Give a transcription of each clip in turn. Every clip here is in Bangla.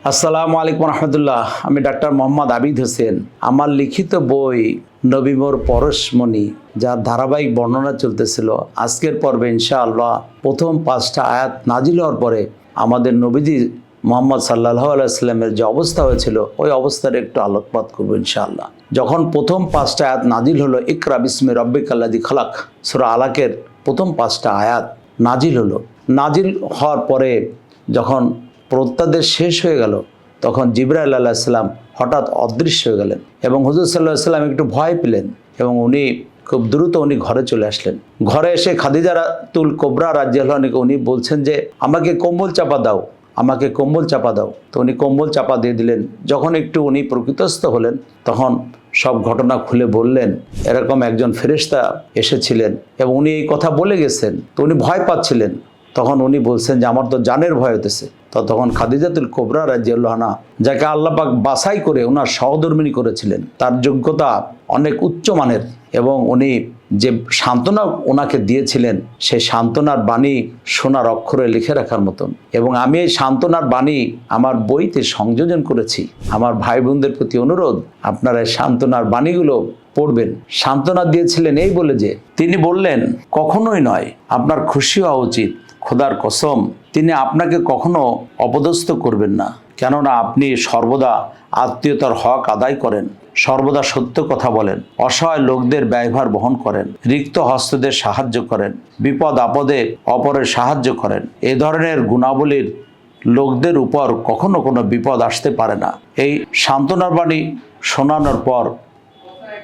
আসসালামু আলাইকুম রহমতুল্লাহ। আমি ডাক্তার মোহাম্মদ আবিদ হোসেন। আমার লিখিত বই নবী মোর পরশমণি, যার ধারাবাহিক বর্ণনা চলতেছিল, আজকের পর্বে ইনশাআল্লাহ প্রথম 5টা আয়াত নাজিল হওয়ার পরে আমাদের নবীজি মোহাম্মদ সাল্লাল্লাহু আলাইহি সাল্লামের যে অবস্থা হয়েছিল ওই অবস্থার একটু আলোকপাত করবো ইনশাআল্লাহ। যখন প্রথম 5টা আয়াত নাজিল হলো, ইকরা বিসমি রব্বিকাল্লাযী খালাক, সূরা আলাকের প্রথম 5টা আয়াত নাজিল হলো। নাজিল হওয়ার পরে যখন প্রত্যাদেশ শেষ হয়ে গেল, তখন জিবরাইল আলাইহিস সালাম হঠাৎ অদৃশ্য হয়ে গেলেন এবং হুজুর সাল্লাল্লাহু আলাইহি সাল্লাম একটু ভয় পেলেন এবং উনি খুব দ্রুত ঘরে চলে আসলেন। ঘরে এসে খাদিজা তুল কোবরা রাদিয়াল্লাহু আনহা উনি বলছেন যে আমাকে কম্বল চাপা দাও, আমাকে কম্বল চাপা দাও। তো উনি কম্বল চাপা দিয়ে দিলেন। যখন একটু উনি প্রকৃতস্থ হলেন তখন সব ঘটনা খুলে বললেন, এরকম একজন ফেরেশতা এসেছিলেন এবং উনি এই কথা বলে গেছেন। তো উনি ভয় পাচ্ছিলেন। তখন উনি বলছেন যে আমার তো জানের ভয় হতেছে। তো তখন খাদিজাতুল কোবরা রাদিয়াল্লাহু আনহা, যাকে আল্লাহ পাক বাছাই করে ওনার সহধর্মিণী করেছিলেন, তার যোগ্যতা অনেক উচ্চমানের এবং উনি যে সান্ত্বনা ওনাকে দিয়েছিলেন সেই সান্ত্বনার বাণী সোনার অক্ষরে লিখে রাখার মতন। এবং আমি এই সান্ত্বনার বাণী আমার বইতে সংযোজন করেছি। আমার ভাই বোনদের প্রতি অনুরোধ, আপনারা এই সান্ত্বনার বাণীগুলো পড়বেন। সান্ত্বনা দিয়েছিলেন এই বলে যে তিনি বললেন, কখনোই নয়, আপনার খুশি হওয়া উচিত। খোদার কসম, তিনি আপনাকে কখনো অপদস্থ করবেন না, কেননা আপনি সর্বদা আত্মীয়তার হক আদায় করেন, সর্বদা সত্য কথা বলেন, অসহায় লোকদের ব্যয়ভার বহন করেন, রিক্ত হস্তদের সাহায্য করেন, বিপদ আপদে অপরের সাহায্য করেন। এ ধরনের গুণাবলীর লোকদের উপর কখনো কোনো বিপদ আসতে পারে না। এই সান্ত্বনার বাণী শোনানোর পর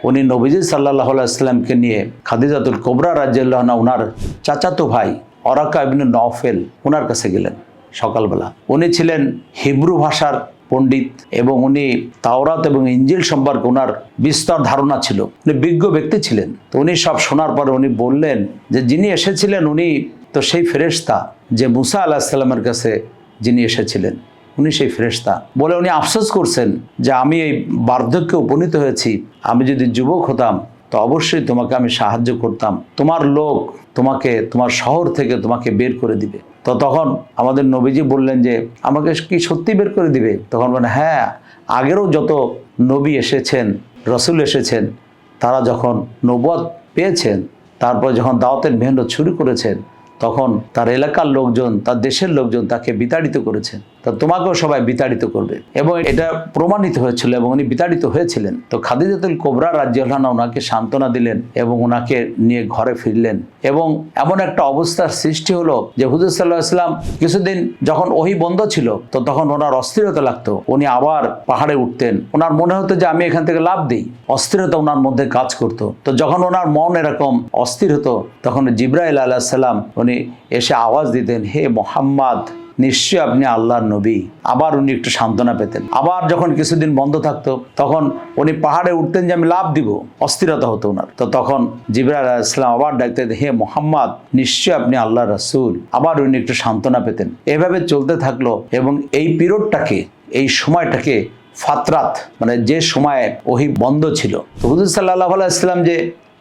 উনি নবীজি সাল্লাল্লাহু আলাইহি সাল্লামকে নিয়ে খাদিজাতুল কোবরা রাদিয়াল্লাহু আনহা ওনার চাচাতো ভাই ওরাকা ইবনে নওফেল ওনার কাছে গেলেন সকালবেলা। উনি ছিলেন হিব্রু ভাষার পণ্ডিত এবং উনি তাওরাত এবং ইঞ্জিল সম্পর্কে ওনার বিস্তর ধারণা ছিল। উনি বিজ্ঞ ব্যক্তি ছিলেন। তো উনি সব শোনার পরে উনি বললেন যে যিনি এসেছিলেন উনি তো সেই ফেরেশতা যে মুসা আলাইহিস সালামের কাছে যিনি এসেছিলেন, উনি সেই ফেরেশতা। বলে উনি আফসোস করছেন যে আমি এই বার্ধক্যে উপনীত হয়েছি, আমি যদি যুবক হতাম তো অবশ্যই তোমাকে আমি সাহায্য করতাম, তোমার লোক তোমাকে তোমার শহর থেকে তোমাকে বের করে দিবে। তো তখন আমাদের নবীজি বললেন যে আমাকে কি সত্যি বের করে দিবে? তখন বলেন, হ্যাঁ, আগেরও যত নবী এসেছেন, রসুল এসেছেন, তারা যখন নবুয়ত পেয়েছেন, তারপর যখন দাওয়াতের মেহনত শুরু করেছেন, তখন তার এলাকার লোকজন, তার দেশের লোকজন তাকে বিতাড়িত করেছেন। তা তোমাকেও সবাই বিতাড়িত করবে এবং এটা প্রমাণিত হয়েছিল এবং উনি বিতাড়িত হয়েছিলেন। তো খাদিজাতুল কোবরা রাদিয়াল্লাহু আনহা ওনাকে সান্ত্বনা দিলেন এবং ওনাকে নিয়ে ঘরে ফিরলেন। এবং এমন একটা অবস্থার সৃষ্টি হলো যে হুজুর সাল্লাল্লাহু আলাইহি সাল্লাম কিছুদিন যখন ওহী বন্ধ ছিল, তো তখন ওনার অস্থিরতা লাগতো। উনি আবার পাহাড়ে উঠতেন। ওনার মনে হতো যে আমি এখান থেকে লাফ দিই। অস্থিরতা ওনার মধ্যে কাজ করতো। তো যখন ওনার মন এরকম অস্থির হতো, তখন জিবরাইল আলাইহিস সালাম উনি এসে আওয়াজ দিতেন, হে মুহাম্মদ, নিশ্চয় আপনি আল্লাহর নবী। আবার উনি একটু সান্ত্বনা পেতেন। আবার যখন কিছুদিন বন্ধ থাকতো, তখন উনি পাহাড়ে উঠতেন যে আমি লাফ দিব, অস্থিরতা হতো ওনার। তো তখন জিবরাইল আলাইহিস সালাম আবার ডাকতেন, হে মুহাম্মদ, নিশ্চয় আপনি আল্লাহর রাসূল। আবার উনি একটু সান্ত্বনা পেতেন। এভাবে চলতে থাকলো এবং এই পিরিয়ডটাকে, এই সময়টাকে ফাতরাত, মানে যে সময়ে ওহী বন্ধ ছিল। তো হুজুর সাল্লাল্লাহু আলাইহি সাল্লাম যে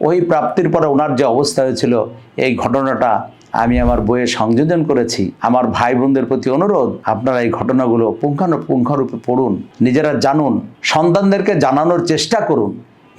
ওহী প্রাপ্তির পরে ওনার যে অবস্থা হয়েছিল, এই ঘটনাটা আমি আমার বইয়ে সংযোজন করেছি। আমার ভাই বোনদের প্রতি অনুরোধ, আপনারা এই ঘটনাগুলো পুঙ্খানুপুঙ্খরূপে পড়ুন, নিজেরা জানুন, সন্তানদেরকে জানানোর চেষ্টা করুন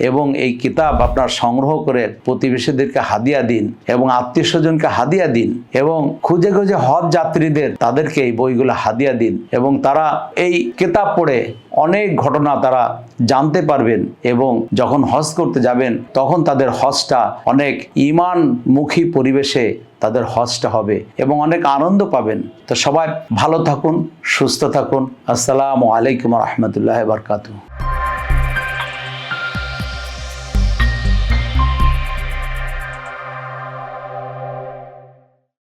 এবং এই কিতাব আপনার সংগ্রহ করে প্রতিবেশীদেরকে হাদিয়া দিন এবং আত্মীয় স্বজনকে হাদিয়া দিন এবং খুঁজে খুঁজে হজ যাত্রীদের তাদেরকে এই বইগুলো হাদিয়া দিন এবং তারা এই কিতাব পড়ে অনেক ঘটনা তারা জানতে পারবেন এবং যখন হজ করতে যাবেন তখন তাদের হজটা অনেক ঈমানমুখী পরিবেশে তাদের হজটা হবে এবং অনেক আনন্দ পাবেন। তো সবাই ভালো থাকুন, সুস্থ থাকুন। আসসালামু আলাইকুম ওয়া রাহমাতুল্লাহি ওয়া বারাকাতুহু।